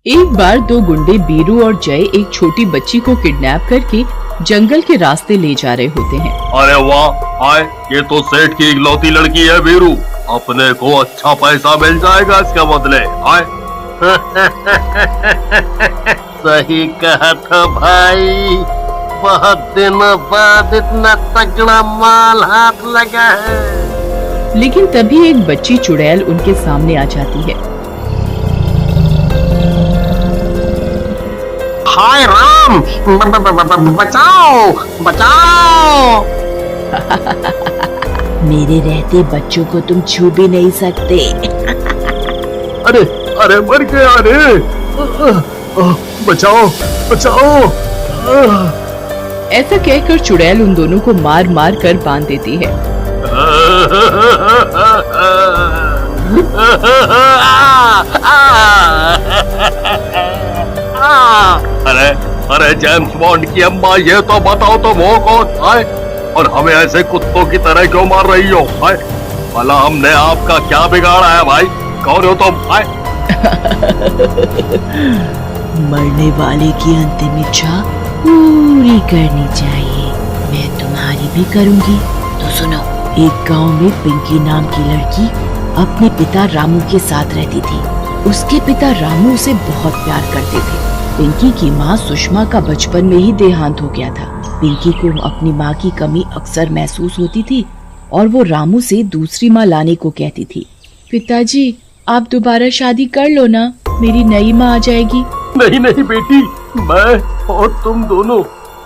एक बार दो गुंडे बीरू और जय एक छोटी बच्ची को किडनैप करके जंगल के रास्ते ले जा रहे होते हैं। अरे वाह, आए ये तो सेठ की इकलौती लड़की है बीरू, अपने को अच्छा पैसा मिल जाएगा इसके बदले। आए सही कहा था भाई, बहुत दिनों बाद इतना तगड़ा माल हाथ लगा है। लेकिन तभी एक बच्ची चुड़ैल उनके सामने आ जाती है। हाय राम, बचाओ बचाओ। मेरे रहते बच्चों को तुम छू भी नहीं सकते। अरे अरे मर गया रे, बचाओ बचाओ। ऐसा कहकर चुड़ैल उन दोनों को मार मार कर बांध देती है। अरे अरे जेम्स बॉन्ड की अम्मा, ये तो बताओ तुम हो कौन? आए और हमें ऐसे कुत्तों की तरह क्यों मार रही हो? आए भला हमने आपका क्या बिगाड़ा है भाई? कौन हो तुम? आए मरने वाले की अंतिम इच्छा पूरी करनी चाहिए, मैं तुम्हारी भी करूंगी। तो सुनो, एक गांव में पिंकी नाम की लड़की अपने पिता रामू के साथ रहती थी। उसके पिता रामू उसे बहुत प्यार करते थे। पिंकी की माँ सुषमा का बचपन में ही देहांत हो गया था। पिंकी को अपनी माँ की कमी अक्सर महसूस होती थी और वो रामू से दूसरी माँ लाने को कहती थी। पिताजी, आप दोबारा शादी कर लो ना, मेरी नई माँ आ जाएगी। नहीं नहीं बेटी, मैं और तुम दोनों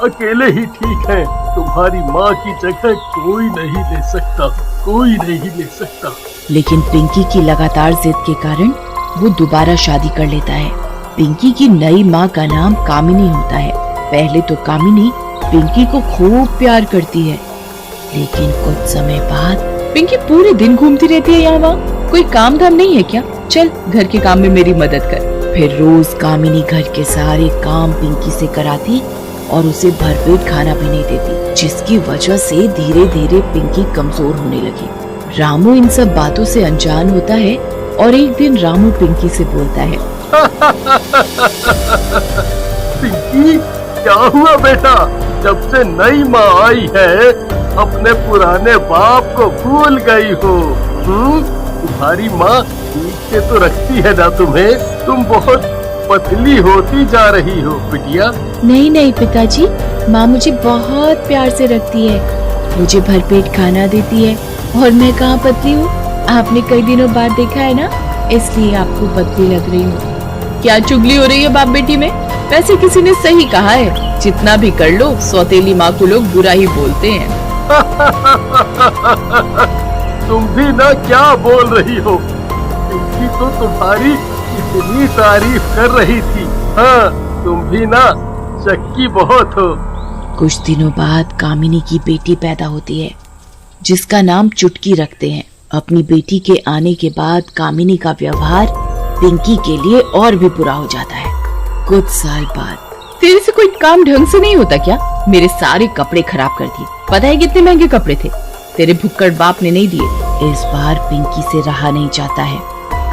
अकेले ही ठीक हैं। तुम्हारी माँ की जगह कोई नहीं ले सकता, कोई नहीं ले सकता। लेकिन पिंकी की लगातार जिद के कारण वो दोबारा शादी कर लेता है। पिंकी की नई माँ का नाम कामिनी होता है। पहले तो कामिनी पिंकी को खूब प्यार करती है, लेकिन कुछ समय बाद पिंकी पूरे दिन घूमती रहती है यहाँ वहाँ। कोई काम धाम नहीं है क्या? चल घर के काम में मेरी मदद कर। फिर रोज कामिनी घर के सारे काम पिंकी से कराती और उसे भरपेट खाना भी नहीं देती, जिसकी वजह से धीरे धीरे पिंकी कमजोर होने लगी। रामू इन सब बातों से अनजान होता है और एक दिन रामू पिंकी से बोलता है, पिंकी, क्या हुआ बेटा? जब से नई माँ आई है अपने पुराने बाप को भूल गई हो? तुम्हारी माँ ठीक से तो रखती है ना तुम्हें? तुम बहुत पतली होती जा रही हो बिटिया। नहीं नहीं पिताजी, माँ मुझे बहुत प्यार से रखती है, मुझे भरपेट खाना देती है और मैं कहाँ पतली हूँ? आपने कई दिनों बाद देखा है ना, इसलिए आपको पतली लग रही हूँ। क्या चुगली हो रही है बाप बेटी में? वैसे किसी ने सही कहा है, जितना भी कर लो सौतेली माँ को लोग बुरा ही बोलते हैं। तुम भी ना क्या बोल रही हो? पिंकी तो तुम्हारी इतनी तारीफ कर रही थी। हाँ, तुम भी ना शक्की बहुत हो। कुछ दिनों बाद कामिनी की बेटी पैदा होती है, जिसका नाम चुटकी रखते हैं। अपनी बेटी के आने के बाद कामिनी का व्यवहार पिंकी के लिए और भी बुरा हो जाता है। कुछ साल बाद, तेरे से कोई काम ढंग से नहीं होता क्या? मेरे सारे कपड़े खराब कर दिए। पता है कितने महंगे कपड़े थे? तेरे भुक्कड़ बाप ने नहीं दिए। इस बार पिंकी से रहा नहीं जाता है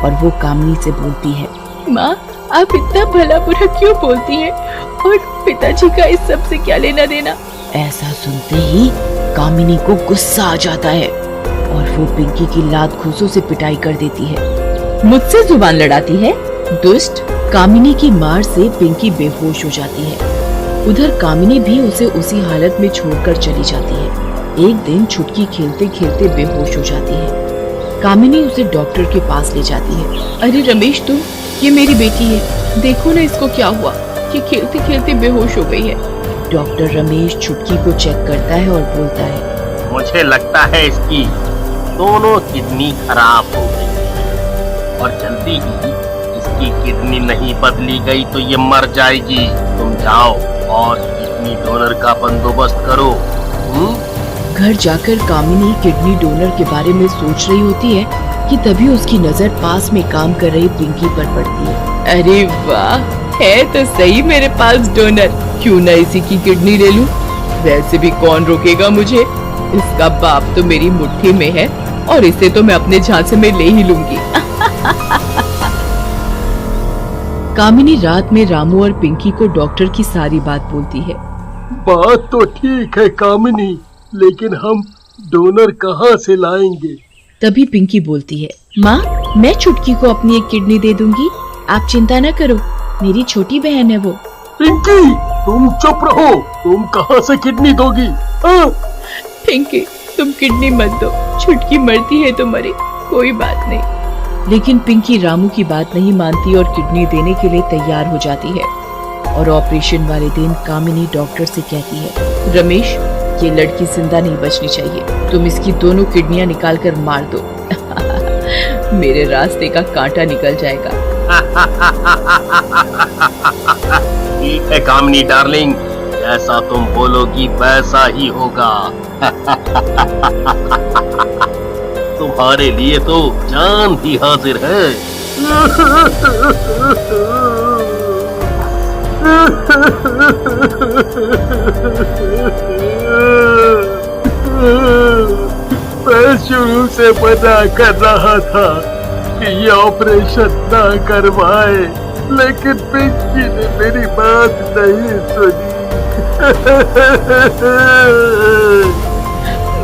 और वो कामिनी से बोलती है, माँ आप इतना भला बुरा क्यों बोलती हैं? और पिताजी का इस सब से क्या लेना देना? ऐसा सुनते ही कामिनी को गुस्सा आ जाता है और वो पिंकी की लात घूंसों से पिटाई कर देती है। मुझसे जुबान लड़ाती है, दुष्ट। कामिनी की मार से पिंकी बेहोश हो जाती है। उधर कामिनी भी उसे उसी हालत में छोड़कर चली जाती है। एक दिन छुटकी खेलते खेलते बेहोश हो जाती है। कामिनी उसे डॉक्टर के पास ले जाती है। अरे रमेश, तुम, ये मेरी बेटी है, देखो ना इसको क्या हुआ, ये खेलते खेलते बेहोश हो गई है। डॉक्टर रमेश छुटकी को चेक करता है और बोलता है, मुझे लगता है इसकी दोनों किडनी खराब हो गई है और जल्दी ही इसकी किडनी नहीं बदली गई तो ये मर जाएगी। तुम जाओ और किडनी डोनर का बंदोबस्त करो। घर जाकर कामिनी किडनी डोनर के बारे में सोच रही होती है कि तभी उसकी नजर पास में काम कर रही पिंकी पर पड़ती है। अरे वाह, है तो सही मेरे पास डोनर, क्यों न इसी की किडनी ले लूं? वैसे भी कौन रोकेगा मुझे? इसका बाप तो मेरी मुट्ठी में है और इसे तो मैं अपने झांसे में ले ही लूंगी। कामिनी रात में रामू और पिंकी को डॉक्टर की सारी बात बोलती है। बात तो ठीक है कामिनी, लेकिन हम डोनर कहाँ से लाएंगे? तभी पिंकी बोलती है, माँ मैं छुटकी को अपनी एक किडनी दे दूंगी, आप चिंता न करो, मेरी छोटी बहन है वो। पिंकी तुम चुप रहो, तुम कहाँ से किडनी दोगी? हाँ? पिंकी तुम किडनी मत दो, छुटकी मरती है तो मरे, कोई बात नहीं। लेकिन पिंकी रामू की बात नहीं मानती और किडनी देने के लिए तैयार हो जाती है। और ऑपरेशन वाले दिन कामिनी डॉक्टर से कहती है, रमेश ये लड़की जिंदा नहीं बचनी चाहिए, तुम इसकी दोनों किडनियां निकाल कर मार दो। मेरे रास्ते का कांटा निकल जाएगा। ठीक है कामिनी डार्लिंग, जैसा तुम बोलोगी वैसा ही होगा। तुम्हारे लिए तो जान भी हाजिर है। मैं शुरू से मना कर रहा था कि ये ऑपरेशन ना करवाए, लेकिन पिंकी ने मेरी बात नहीं सुनी।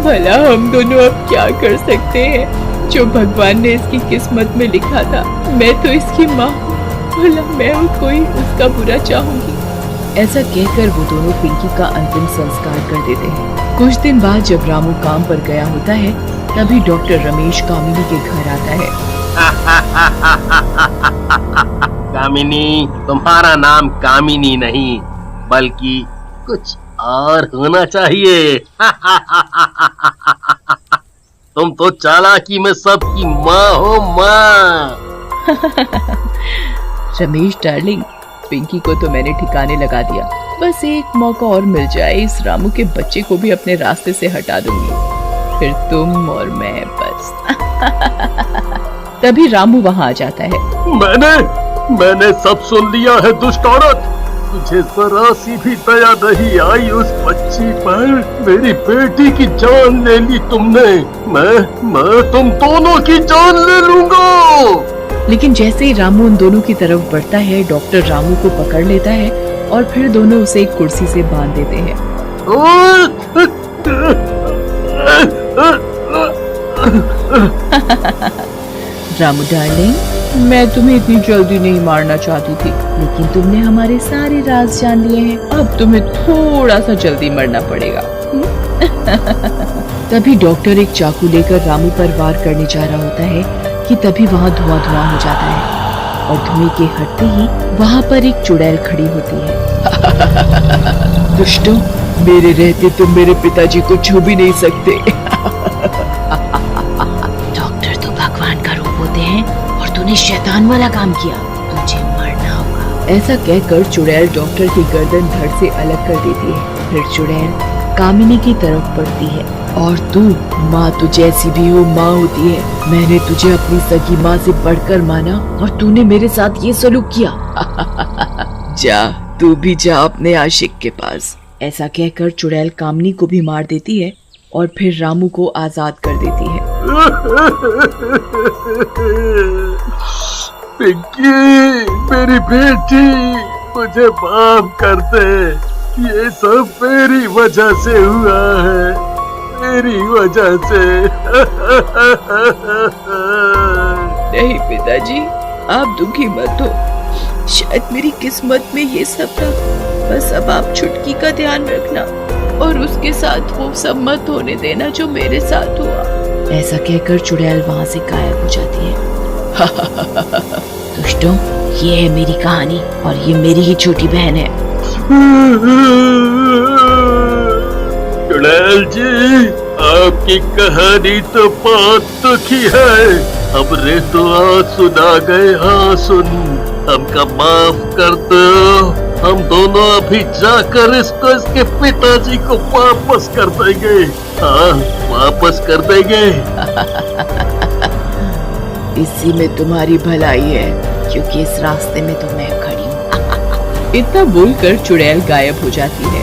भला हम दोनों अब क्या कर सकते हैं, जो भगवान ने इसकी किस्मत में लिखा था। मैं तो इसकी माँ हूँ, भला मैं कोई उसका बुरा चाहूंगी। ऐसा कहकर वो दोनों पिंकी का अंतिम संस्कार कर देते हैं। कुछ दिन बाद जब रामू काम पर गया होता है, तभी डॉक्टर रमेश कामिनी के घर आता है। कामिनी, तुम्हारा नाम कामिनी नहीं बल्कि कुछ और होना चाहिए। तुम तो चालाकी में सबकी माँ हो माँ। रमेश डार्लिंग, पिंकी को तो मैंने ठिकाने लगा दिया, बस एक मौका और मिल जाए, इस रामू के बच्चे को भी अपने रास्ते से हटा दूंगी, फिर तुम और मैं बस। तभी रामू वहाँ आ जाता है। मैंने सब सुन लिया है दुष्ट औरत, तुझे जरा सी भी दया नहीं आई उस बच्ची पर। मेरी बेटी की जान ले ली तुमने, मैं तुम दोनों की जान ले लूंगा। लेकिन जैसे ही रामू उन दोनों की तरफ बढ़ता है, डॉक्टर रामू को पकड़ लेता है और फिर दोनों उसे एक कुर्सी से बांध देते हैं। रामू डार्लिंग, मैं तुम्हें इतनी जल्दी नहीं मारना चाहती थी, लेकिन तुमने हमारे सारे राज जान लिए हैं, अब तुम्हें थोड़ा सा जल्दी मरना पड़ेगा। तभी डॉक्टर एक चाकू लेकर रामू पर वार करने जा रहा होता है कि तभी वहाँ धुआं धुआं हो जाता है और धुएं के हटते ही वहाँ पर एक चुड़ैल खड़ी होती है। दुष्टों, मेरे रहते तुम मेरे पिताजी को छू भी नहीं सकते। डॉक्टर तो भगवान का रूप होते हैं और तूने शैतान वाला काम किया, तुझे मरना होगा। ऐसा कहकर चुड़ैल डॉक्टर की गर्दन धड़ से अलग कर देती है। फिर चुड़ैल कामिनी की तरफ बढ़ती है। और तू माँ तो जैसी भी हो माँ होती है, मैंने तुझे अपनी सगी माँ से बढ़कर माना और तूने मेरे साथ ये सलूक किया। जा तू भी जा अपने आशिक के पास। ऐसा कहकर चुड़ैल कामिनी को भी मार देती है और फिर रामू को आजाद कर देती है। पिंकी मेरी बेटी, मुझे माफ कर दे, ये सब मेरी वजह से हुआ है, मेरी वजह से। नहीं पिताजी, आप दुखी मत हो, शायद मेरी किस्मत में ये सब था, बस अब आप छुटकी का ध्यान रखना और उसके साथ वो सब मत होने देना जो मेरे साथ हुआ। ऐसा कहकर चुड़ैल वहाँ से गायब हो जाती है। दुष्टों, ये है मेरी कहानी और ये मेरी ही छोटी बहन है। चुड़ैल जी, आपकी कहानी तो बहुत दुखी है, हमने तो आज सुना गए। हाँ सुन, हमका माफ कर दो, हम दोनों अभी जाकर इसको इसके पिताजी को वापस कर देंगे। हाँ वापस कर देंगे। इसी में तुम्हारी भलाई है, क्योंकि इस रास्ते में तो मैं खड़ी हूँ। इतना बोलकर चुड़ैल गायब हो जाती है।